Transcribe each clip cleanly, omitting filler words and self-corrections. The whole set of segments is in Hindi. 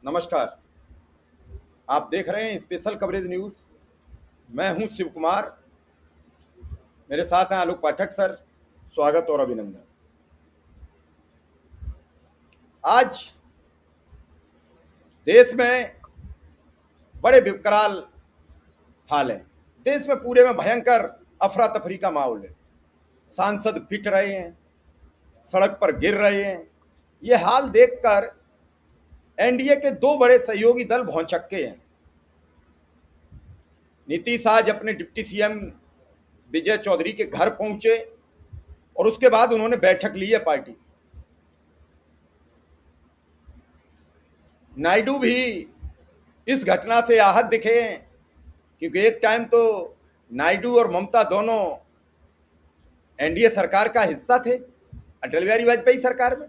नमस्कार। आप देख रहे हैं स्पेशल कवरेज न्यूज़। मैं हूं शिव कुमार। मेरे साथ हैं आलोक पाठक सर। स्वागत और अभिनंदन। आज देश में बड़े विकराल हाल है। देश में पूरे में भयंकर अफरा तफरी का माहौल है। सांसद पिट रहे हैं, सड़क पर गिर रहे हैं। ये हाल देखकर एनडीए के दो बड़े सहयोगी दल भौंचक्के हैं। नीतीश आज अपने डिप्टी सीएम विजय चौधरी के घर पहुंचे और उसके बाद उन्होंने बैठक ली है पार्टी। नायडू भी इस घटना से आहत दिखे हैं, क्योंकि एक टाइम तो नायडू और ममता दोनों एनडीए सरकार का हिस्सा थे, अटल बिहारी वाजपेयी सरकार में।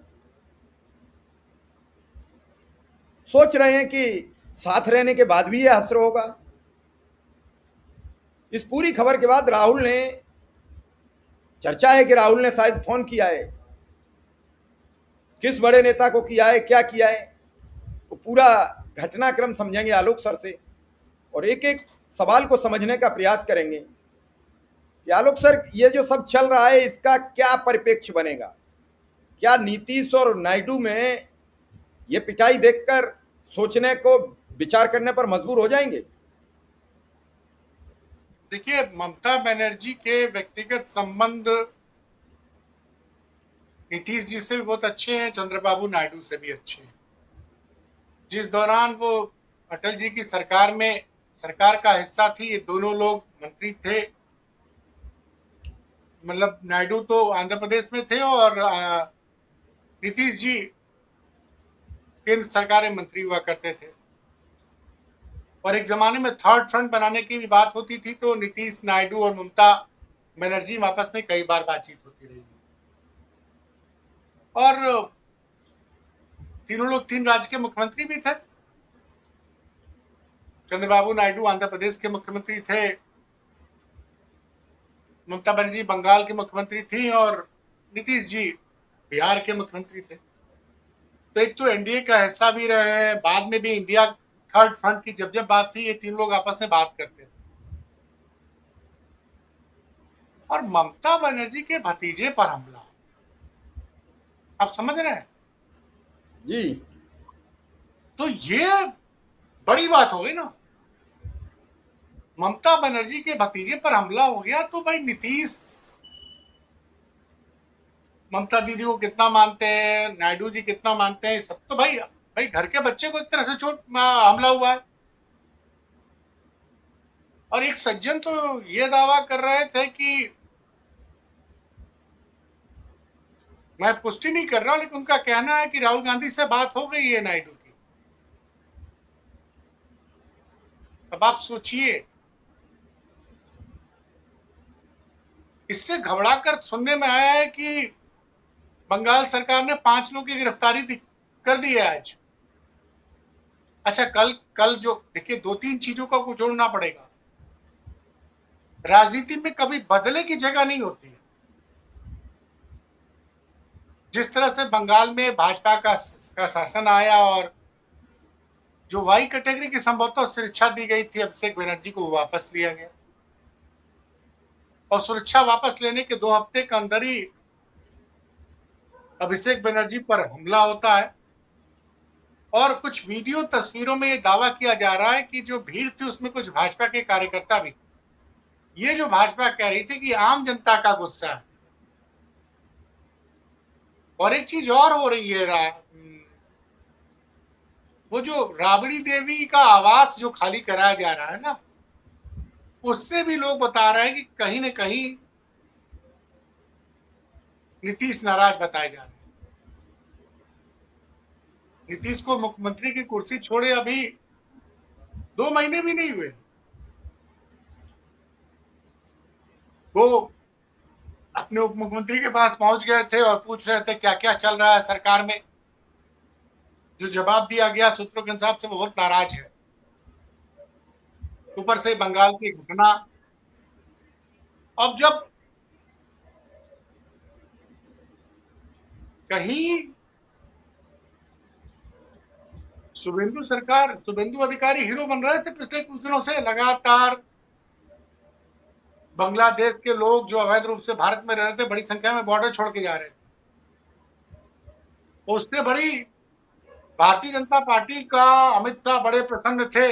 सोच रहे हैं कि साथ रहने के बाद भी यह असर होगा। इस पूरी खबर के बाद राहुल ने, चर्चा है कि राहुल ने शायद फोन किया है। किस बड़े नेता को किया है, क्या किया है, वो पूरा घटनाक्रम समझेंगे आलोक सर से और एक एक सवाल को समझने का प्रयास करेंगे कि आलोक सर, ये जो सब चल रहा है इसका क्या परिप्रेक्ष्य बनेगा। क्या नीतीश और नायडू में ये पिटाई देखकर सोचने को, विचार करने पर मजबूर हो जाएंगे। देखिए, ममता बनर्जी के व्यक्तिगत संबंध नीतीश जी से भी बहुत अच्छे हैं, चंद्रबाबू नायडू से भी अच्छे हैं। जिस दौरान वो अटल जी की सरकार में सरकार का हिस्सा थी, ये दोनों लोग मंत्री थे। मतलब नायडू तो आंध्र प्रदेश में थे और नीतीश जी केंद्र सरकार में मंत्री हुआ करते थे। और एक जमाने में थर्ड फ्रंट बनाने की भी बात होती थी, तो नीतीश, नायडू और ममता बनर्जी में आपस में कई बार बातचीत होती रही। और तीनों लोग तीन राज्य के मुख्यमंत्री भी थे। चंद्रबाबू नायडू आंध्र प्रदेश के मुख्यमंत्री थे, ममता बनर्जी बंगाल के मुख्यमंत्री थी और नीतीश जी बिहार के मुख्यमंत्री थे। तो एक तो एनडीए का हिस्सा भी रहे हैं, बाद में भी इंडिया थर्ड फ्रंट की जब जब बात थी, ये तीन लोग आपस में बात करते थे। और ममता बनर्जी के भतीजे पर हमला, आप समझ रहे हैं? जी तो ये बड़ी बात हो गई ना। ममता बनर्जी के भतीजे पर हमला हो गया तो भाई नीतीश ममता दीदी को कितना मानते हैं, नायडू जी कितना मानते हैं, सब तो भाई भाई घर के बच्चे को एक तरह से चोट हमला हुआ है। और एक सज्जन तो ये दावा कर रहे थे कि, मैं पुष्टि नहीं कर रहा हूं, लेकिन उनका कहना है कि राहुल गांधी से बात हो गई है नायडू की। अब आप सोचिए, इससे घबरा कर सुनने में आया है कि बंगाल सरकार ने 5 लोगों की गिरफ्तारी कर दी है आज। अच्छा, कल कल जो देखिए, दो तीन चीजों का को जोड़ना पड़ेगा। राजनीति में कभी बदले की जगह नहीं होती है। जिस तरह से बंगाल में भाजपा का शासन आया और जो वाई कैटेगरी की संभवतः सुरक्षा दी गई थी अभिषेक बनर्जी को, वापस लिया गया। और सुरक्षा वापस लेने के 2 हफ्ते के अंदर ही अभिषेक बनर्जी पर हमला होता है। और कुछ वीडियो तस्वीरों में ये दावा किया जा रहा है कि जो भीड़ थी उसमें कुछ भाजपा के कार्यकर्ता भी। ये जो भाजपा कह रही थी कि आम जनता का गुस्सा है। और एक चीज और हो रही है, वो जो राबड़ी देवी का आवास जो खाली कराया जा रहा है ना, उससे भी लोग बता रहे हैं कि कहीं न कहीं नीतीश नाराज बताए जा रहे हैं। नीतीश को मुख्यमंत्री की कुर्सी छोड़े अभी 2 महीने भी नहीं हुए, वो अपने उप मुख्यमंत्री के पास पहुंच गए थे और पूछ रहे थे क्या क्या चल रहा है सरकार में। जो जवाब दिया गया सूत्रों के हिसाब से वो बहुत नाराज है। ऊपर से बंगाल की घटना। अब जब कहीं शुभेंदु अधिकारी हीरो बन रहे थे पिछले कुछ दिनों से। लगातार बांग्लादेश के लोग जो अवैध रूप से भारत में रह रहे थे, बड़ी संख्या में बॉर्डर छोड़ के जा रहे थे। उससे बड़ी भारतीय जनता पार्टी का अमित शाह बड़े प्रसन्न थे,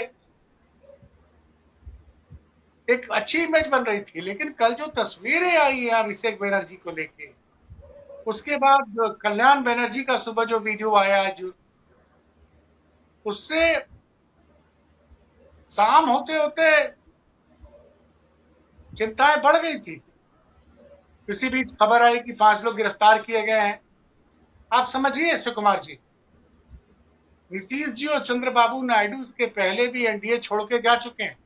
एक अच्छी इमेज बन रही थी। लेकिन कल जो तस्वीरें आई हैं अभिषेक बनर्जी को लेके, उसके बाद कल्याण बनर्जी का सुबह जो वीडियो आया, जो उससे शाम होते होते चिंताएं बढ़ गई थी। किसी बीच खबर आई कि 5 लोग गिरफ्तार किए गए हैं। आप समझिए शिव कुमार जी, नीतीश जी और चंद्रबाबू नायडू इसके पहले भी एनडीए छोड़ के जा चुके हैं।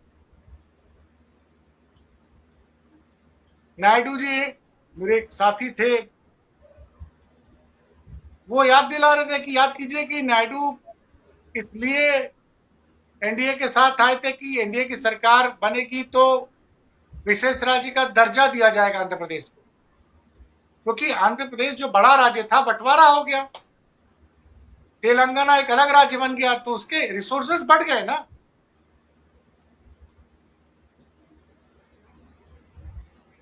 नायडू जी मेरे एक साथी थे, वो याद दिला रहे थे कि याद कीजिए कि नायडू इसलिए एनडीए के साथ आए थे कि एनडीए की सरकार बनेगी तो विशेष राज्य का दर्जा दिया जाएगा आंध्र प्रदेश को, क्योंकि आंध्र प्रदेश जो बड़ा राज्य था बंटवारा हो गया, तेलंगाना एक अलग राज्य बन गया, तो उसके रिसोर्सेस बढ़ गए ना।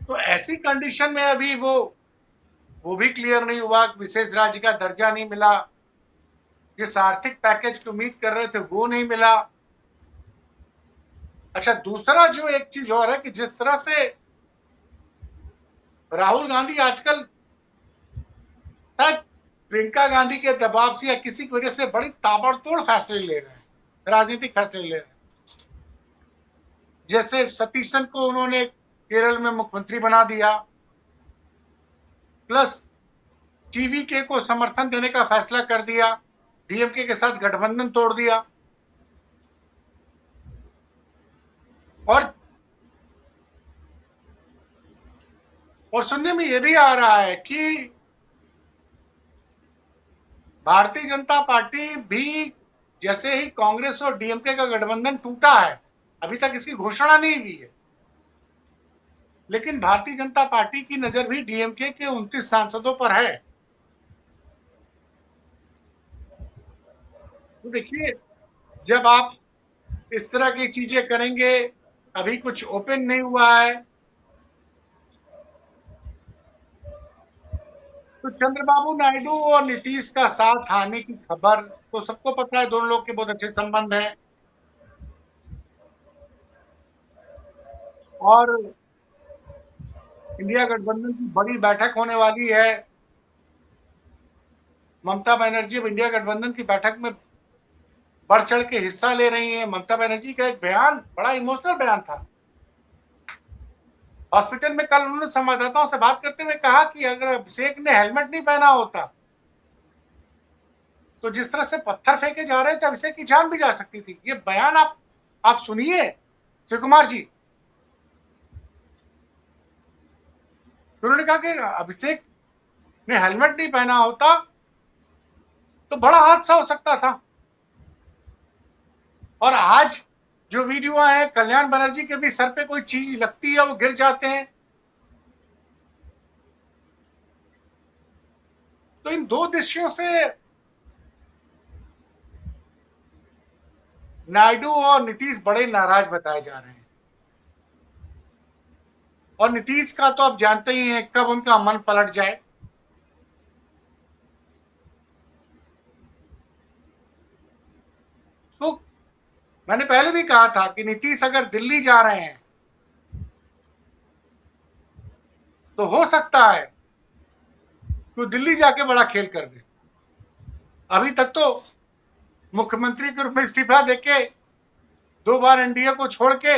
तो ऐसी कंडीशन में अभी वो भी क्लियर नहीं हुआ, विशेष राज्य का दर्जा नहीं मिला, जिस आर्थिक पैकेज की उम्मीद कर रहे थे वो नहीं मिला। अच्छा, दूसरा जो एक चीज और है कि जिस तरह से राहुल गांधी आजकल शायद प्रियंका गांधी के दबाव से या किसी की वजह से बड़ी ताबड़तोड़ फैसले ले रहे हैं, राजनीतिक फैसले ले रहे हैं। जैसे सतीशन को उन्होंने केरल में मुख्यमंत्री बना दिया, प्लस टीवीके को समर्थन देने का फैसला कर दिया, डीएमके के साथ गठबंधन तोड़ दिया। और सुनने में यह भी आ रहा है कि भारतीय जनता पार्टी भी, जैसे ही कांग्रेस और डीएमके का गठबंधन टूटा है, अभी तक इसकी घोषणा नहीं हुई है, लेकिन भारतीय जनता पार्टी की नजर भी डीएमके के 29 सांसदों पर है। तो देखिए, जब आप इस तरह की चीजें करेंगे, अभी कुछ ओपन नहीं हुआ है, तो चंद्रबाबू नायडू और नीतीश का साथ आने की खबर तो सबको पता है, दोनों लोग के बहुत अच्छे संबंध हैं। और इंडिया गठबंधन की बड़ी बैठक होने वाली है। ममता बनर्जी अब इंडिया गठबंधन की बैठक में बढ़ चढ़ के हिस्सा ले रही हैं। ममता बनर्जी का एक बयान बड़ा इमोशनल बयान था। हॉस्पिटल में कल उन्होंने संवाददाताओं से बात करते हुए कहा कि अगर अभिषेक ने हेलमेट नहीं पहना होता तो जिस तरह से पत्थर फेंके जा रहे थे, अभिषेक की जान भी जा सकती थी। ये बयान आप सुनिए शिव कुमार जी। उन्होंने कहा कि अभिषेक ने हेलमेट नहीं पहना होता तो बड़ा हादसा हो सकता था। और आज जो वीडियो है, कल्याण बनर्जी के भी सर पे कोई चीज लगती है, वो गिर जाते हैं। तो इन दो दृश्यों से नायडू और नीतीश बड़े नाराज बताए जा रहे हैं। और नीतीश का तो आप जानते ही हैं कब उनका मन पलट जाए। तो मैंने पहले भी कहा था कि नीतीश अगर दिल्ली जा रहे हैं तो हो सकता है कि दिल्ली जाके बड़ा खेल कर दे। अभी तक तो मुख्यमंत्री के रूप में इस्तीफा देके 2 बार एनडीए को छोड़ के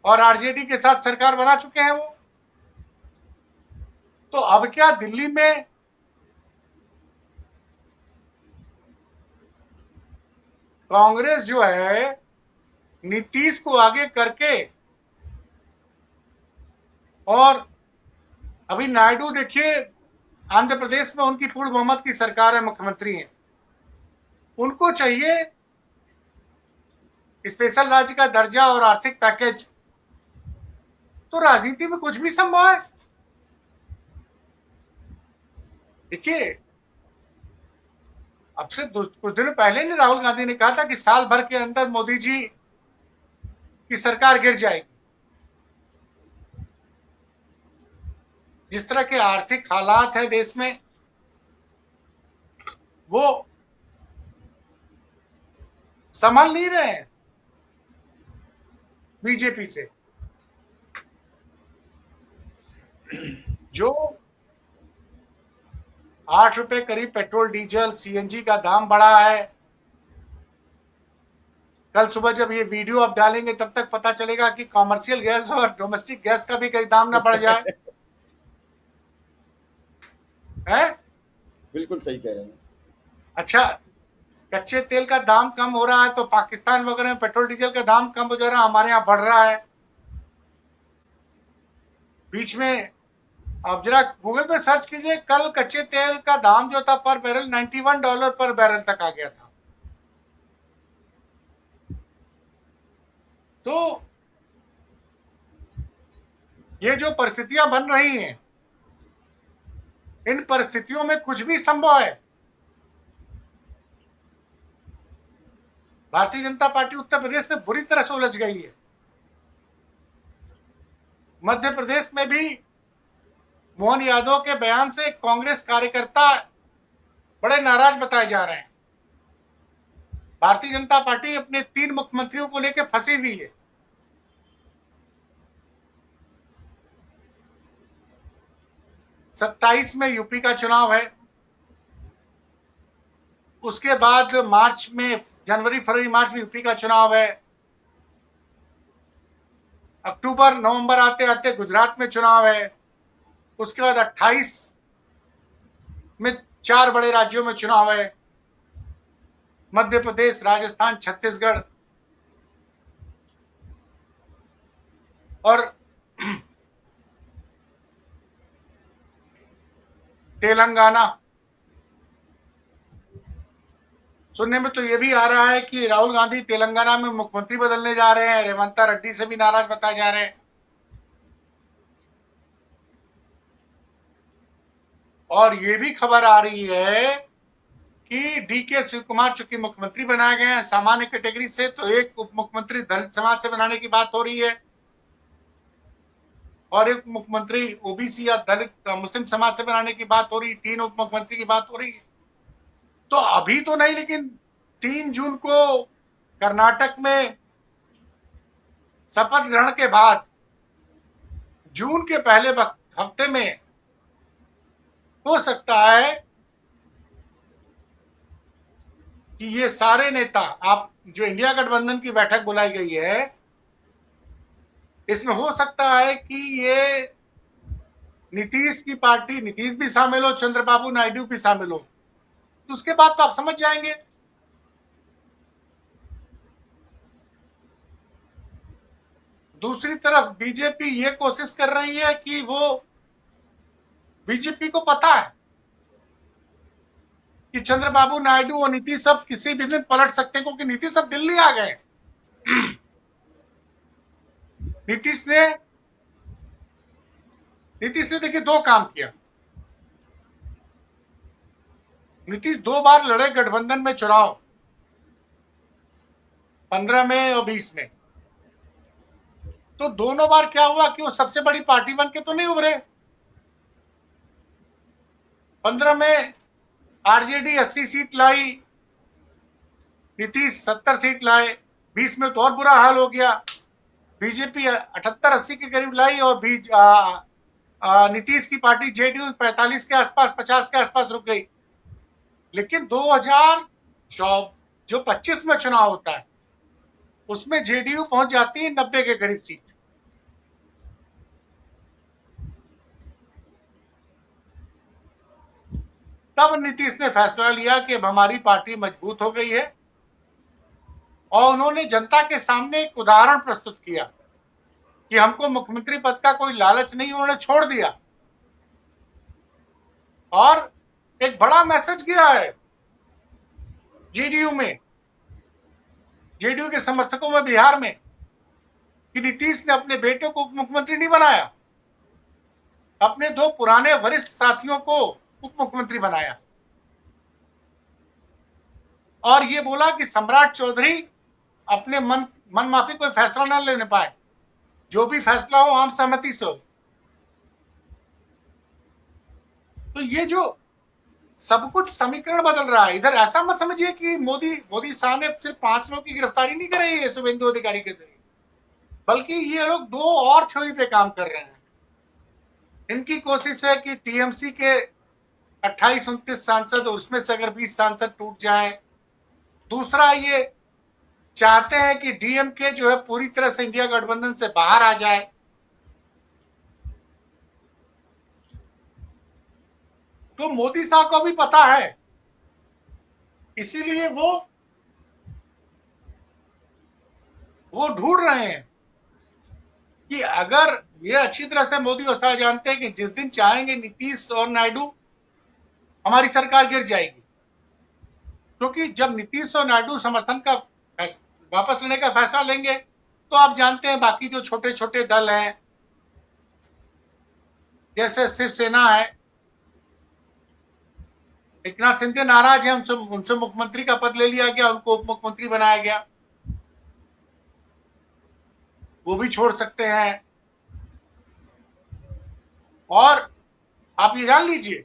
और आरजेडी के साथ सरकार बना चुके हैं वो। तो अब क्या दिल्ली में कांग्रेस जो है नीतीश को आगे करके, और अभी नायडू देखिए आंध्र प्रदेश में उनकी पूर्ण बहुमत की सरकार है, मुख्यमंत्री हैं, उनको चाहिए स्पेशल राज्य का दर्जा और आर्थिक पैकेज। तो राजनीति में कुछ भी संभव है। देखिए, अब से कुछ दिन पहले ही राहुल गांधी ने कहा था कि साल भर के अंदर मोदी जी की सरकार गिर जाएगी। जिस तरह के आर्थिक हालात है देश में, वो संभल नहीं रहे हैं बीजेपी से। जो 8 रुपए करीब पेट्रोल डीजल सीएनजी का दाम बढ़ा है। कल सुबह जब ये वीडियो आप डालेंगे तब तक पता चलेगा कि कॉमर्शियल गैस और डोमेस्टिक गैस का भी कहीं दाम ना बढ़ जाए। है? बिल्कुल सही कह रहे हैं। अच्छा, कच्चे तेल का दाम कम हो रहा है तो पाकिस्तान वगैरह में पेट्रोल डीजल का दाम कम हो जा रहा है, हमारे यहाँ बढ़ रहा है। बीच में आप जरा गूगल पे सर्च कीजिए, कल कच्चे तेल का दाम जो था पर बैरल $91 पर बैरल तक आ गया था। तो ये जो परिस्थितियां बन रही हैं, इन परिस्थितियों में कुछ भी संभव है। भारतीय जनता पार्टी उत्तर प्रदेश में बुरी तरह से उलझ गई है। मध्य प्रदेश में भी मोहन यादव के बयान से कांग्रेस कार्यकर्ता बड़े नाराज बताए जा रहे हैं। भारतीय जनता पार्टी अपने 3 मुख्यमंत्रियों को लेकर फंसी हुई है। सत्ताईस में यूपी का चुनाव है, उसके बाद मार्च में, जनवरी फरवरी मार्च में यूपी का चुनाव है, अक्टूबर नवंबर आते आते गुजरात में चुनाव है, उसके बाद 28 में 4 बड़े राज्यों में चुनाव है, मध्य प्रदेश, राजस्थान, छत्तीसगढ़ और तेलंगाना। सुनने में तो ये भी आ रहा है कि राहुल गांधी तेलंगाना में मुख्यमंत्री बदलने जा रहे हैं, रेवंता रेड्डी से भी नाराज बताए जा रहे हैं। और ये भी खबर आ रही है कि डीके शिव कुमार चूंकि मुख्यमंत्री बनाए गए हैं सामान्य कैटेगरी से, तो एक उप मुख्यमंत्री दलित समाज से बनाने की बात हो रही है और एक मुख्यमंत्री ओबीसी या दलित मुस्लिम समाज से बनाने की बात हो रही है। 3 उप मुख्यमंत्री की बात हो रही है। तो अभी तो नहीं, लेकिन 3 जून को कर्नाटक में शपथ ग्रहण के बाद जून के पहले हफ्ते में हो सकता है कि ये सारे नेता, आप जो इंडिया गठबंधन की बैठक बुलाई गई है, इसमें हो सकता है कि ये नीतीश की पार्टी, नीतीश भी शामिल हो, चंद्रबाबू नायडू भी शामिल हो, तो उसके बाद तो आप समझ जाएंगे। दूसरी तरफ बीजेपी ये कोशिश कर रही है कि बीजेपी को पता है कि चंद्रबाबू नायडू और नीतीश सब किसी भी दिन पलट सकते हैं, क्योंकि नीतीश सब दिल्ली आ गए। नीतीश ने देखिए 2 काम किया। नीतीश 2 बार लड़े गठबंधन में चुनाव, 15 में और 20 में। तो दोनों बार क्या हुआ कि वो सबसे बड़ी पार्टी बन के तो नहीं उभरे। 15 में आरजेडी 80 सीट लाई, नीतीश 70 सीट लाए। 20 में तो और बुरा हाल हो गया, बीजेपी 78-80 के करीब लाई और नीतीश की पार्टी जेडीयू 45 के आसपास, 50 के आसपास रुक गई। लेकिन 2025 में चुनाव होता है, उसमें जेडीयू पहुंच जाती है 90 के करीब सीट। तब नीतीश ने फैसला लिया कि अब हमारी पार्टी मजबूत हो गई है और उन्होंने जनता के सामने एक उदाहरण प्रस्तुत किया कि हमको मुख्यमंत्री पद का कोई लालच नहीं, उन्होंने छोड़ दिया और एक बड़ा मैसेज गया है जेडीयू के समर्थकों में बिहार में कि नीतीश ने अपने बेटे को उप मुख्यमंत्री नहीं बनाया, अपने 2 पुराने वरिष्ठ साथियों को उप मुख्यमंत्री बनाया। और ये बोला कि सम्राट चौधरी अपने मन माफी कोई फैसला न लेने पाए, जो भी फैसला हो आम सहमति से हो। तो ये जो सब कुछ समीकरण बदल रहा है, इधर ऐसा मत समझिए कि मोदी शाह ने सिर्फ 5 लोगों की गिरफ्तारी नहीं कराई है शुभेंदु अधिकारी के जरिए, बल्कि ये लोग 2 और थ्योरी पे काम कर रहे हैं। इनकी कोशिश है कि टीएमसी के 28-29 सांसद, उसमें से अगर 20 सांसद टूट जाएं। दूसरा, ये चाहते हैं कि डीएमके जो है पूरी तरह से इंडिया गठबंधन से बाहर आ जाए। तो मोदी साहब को भी पता है, इसीलिए वो ढूंढ रहे हैं कि अगर ये अच्छी तरह से मोदी और शाह जानते हैं कि जिस दिन चाहेंगे नीतीश और नायडू, हमारी सरकार गिर जाएगी। क्योंकि जब नीतीश और नायडू समर्थन का वापस लेने का फैसला लेंगे, तो आप जानते हैं बाकी जो छोटे छोटे दल हैं, जैसे शिवसेना है, एकनाथ शिंदे नाराज है, उनसे मुख्यमंत्री का पद ले लिया गया, उनको उप मुख्यमंत्री बनाया गया, वो भी छोड़ सकते हैं। और आप ये जान लीजिए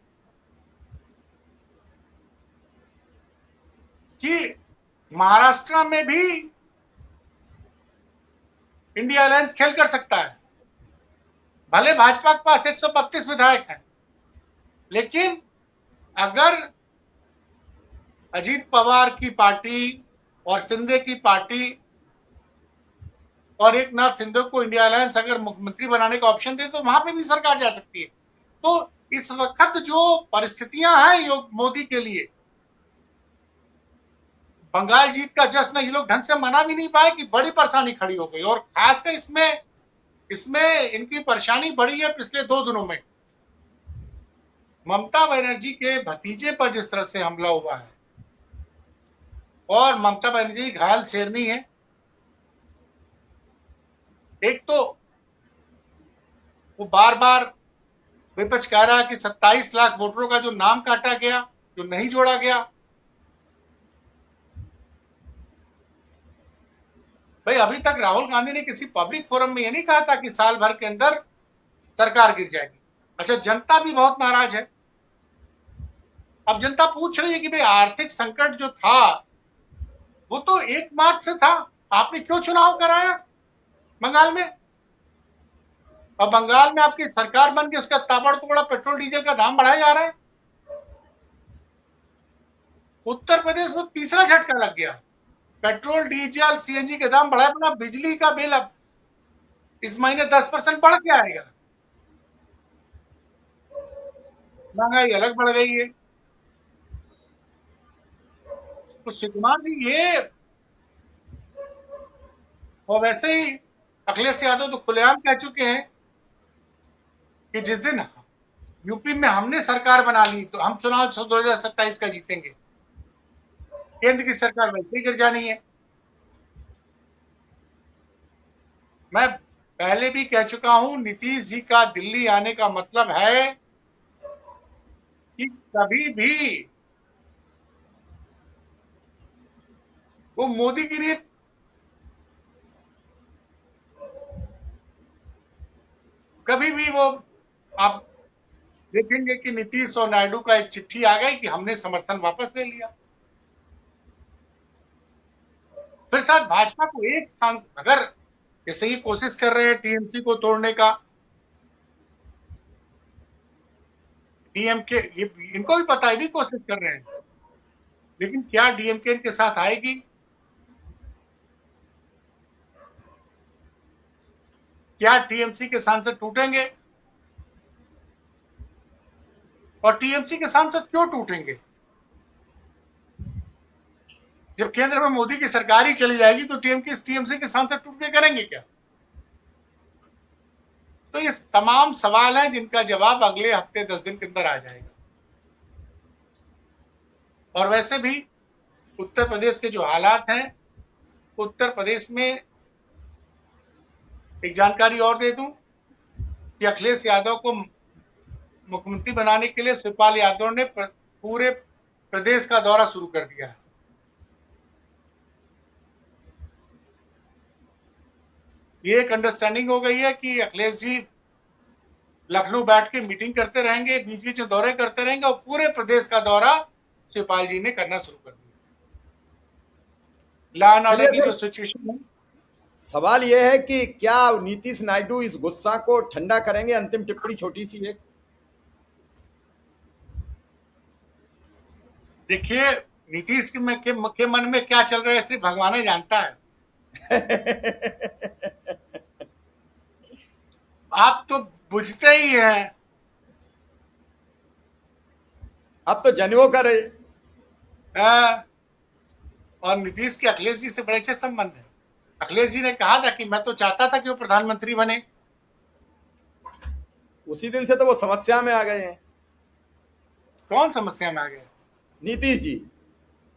कि महाराष्ट्र में भी इंडिया अलायंस खेल कर सकता है। भले भाजपा के पास 132 विधायक हैं, लेकिन अगर अजीत पवार की पार्टी और शिंदे की पार्टी और एकनाथ शिंदे को इंडिया अलायंस अगर मुख्यमंत्री बनाने का ऑप्शन दे, तो वहां पे भी सरकार जा सकती है। तो इस वक्त जो परिस्थितियां हैं मोदी के लिए, बंगाल जीत का जश्न ये लोग ढंग से मना भी नहीं पाए कि बड़ी परेशानी खड़ी हो गई। और खासकर इसमें इनकी परेशानी बढ़ी है पिछले 2 दिनों में। ममता बनर्जी के भतीजे पर जिस तरह से हमला हुआ है, और ममता बनर्जी घायल शेरनी है। एक तो वो बार बार विपक्ष कह रहा है कि 27 लाख वोटरों का जो नाम काटा गया, जो नहीं जोड़ा गया, भाई अभी तक राहुल गांधी ने किसी पब्लिक फोरम में ये नहीं कहा था कि साल भर के अंदर सरकार गिर जाएगी। अच्छा, जनता भी बहुत नाराज है। अब जनता पूछ रही है कि भाई आर्थिक संकट जो था वो तो 1 मार्च से था, आपने क्यों चुनाव कराया बंगाल में? और बंगाल में आपकी सरकार बन के उसका ताबड़तोड़ पेट्रोल डीजल का दाम बढ़ाया जा रहा है। उत्तर प्रदेश में तीसरा झटका लग गया, पेट्रोल डीजल सीएनजी के दाम बढ़ाए, अपना बिजली का बिल अब इस महीने 10% बढ़ के आएगा। महंगाई अलग बढ़ गई है। तो शिवकुमार जी ये, और वैसे ही अखिलेश यादव तो खुलेआम कह चुके हैं कि जिस दिन यूपी में हमने सरकार बना ली तो हम चुनाव 2027 का जीतेंगे, केंद्र की सरकार वैसे ही गिर जानी है। मैं पहले भी कह चुका हूं, नीतीश जी का दिल्ली आने का मतलब है कि कभी भी वो मोदी की रीत, कभी भी वो, आप देखेंगे कि नीतीश और नायडू का एक चिट्ठी आ गई कि हमने समर्थन वापस ले लिया। फिर शायद भाजपा को एक सांसद, अगर जैसे ही कोशिश कर रहे हैं टीएमसी को तोड़ने का, डीएमके इनको भी पता है, भी कोशिश कर रहे हैं, लेकिन क्या डीएमके इनके साथ आएगी? क्या टीएमसी के सांसद टूटेंगे? और टीएमसी के सांसद क्यों टूटेंगे? जब केंद्र में मोदी की सरकार ही चली जाएगी तो टीएमसी के सांसद टूट के करेंगे क्या? तो ये तमाम सवाल हैं जिनका जवाब अगले हफ्ते 10 दिन के अंदर आ जाएगा। और वैसे भी उत्तर प्रदेश के जो हालात हैं, उत्तर प्रदेश में एक जानकारी और दे दूं कि अखिलेश यादव को मुख्यमंत्री बनाने के लिए शिवपाल यादव ने पूरे प्रदेश का दौरा शुरू कर दिया है। ये एक अंडरस्टैंडिंग हो गई है कि अखिलेश जी लखनऊ बैठ के मीटिंग करते रहेंगे, बीच बीच में दौरे करते रहेंगे और पूरे प्रदेश का दौरा शिवपाल जी ने करना शुरू कर दिया। लॉ एंड चलिए ऑर्डर की सर, जो सिचुएशन है, सवाल यह है कि क्या नीतीश नायडू इस गुस्सा को ठंडा करेंगे? अंतिम टिप्पणी छोटी सी एक। देखिए नीतीश के मन में क्या चल रहा है सिर्फ भगवान ही जानता है। आप तो बुझते ही हैं। अब तो जनेऊ का रहे। हाँ, और नीतीश के अखिलेश जी से बड़े अच्छे संबंध है। अखिलेश जी ने कहा था कि मैं तो चाहता था कि वो प्रधानमंत्री बने। उसी दिन से तो वो समस्या में आ गए हैं। कौन समस्या में आ गए? नीतीश जी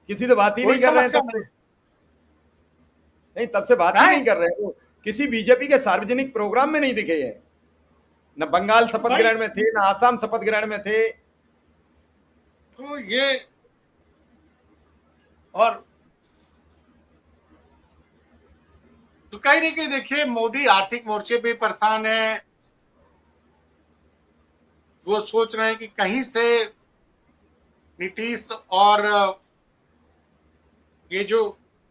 किसी से बात ही कोई नहीं कर रहे हैं समस्या तब से। नहीं नहीं, तब से बात ही है नहीं कर रहे हैं वो। किसी बीजेपी के सार्वजनिक प्रोग्राम में नहीं दिखे हैं। न बंगाल शपथ भाई। ग्रहण में थे, न आसाम शपथ ग्रहण में थे। तो ये और तो कहीं नहीं कहीं देखिए मोदी आर्थिक मोर्चे पे परेशान है। वो सोच रहे हैं कि कहीं से नीतीश और ये जो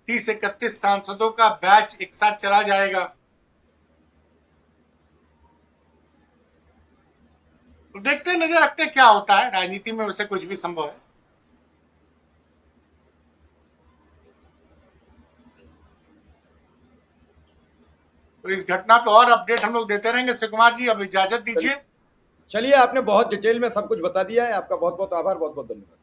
30-31 सांसदों का बैच एक साथ चला जाएगा। तो देखते हैं, नजर रखते हैं क्या होता है। राजनीति में वैसे कुछ भी संभव है। तो इस घटना पे और अपडेट हम लोग देते रहेंगे। शिव कुमार जी अब इजाजत दीजिए। चलिए, आपने बहुत डिटेल में सब कुछ बता दिया है। आपका बहुत बहुत आभार, बहुत बहुत धन्यवाद।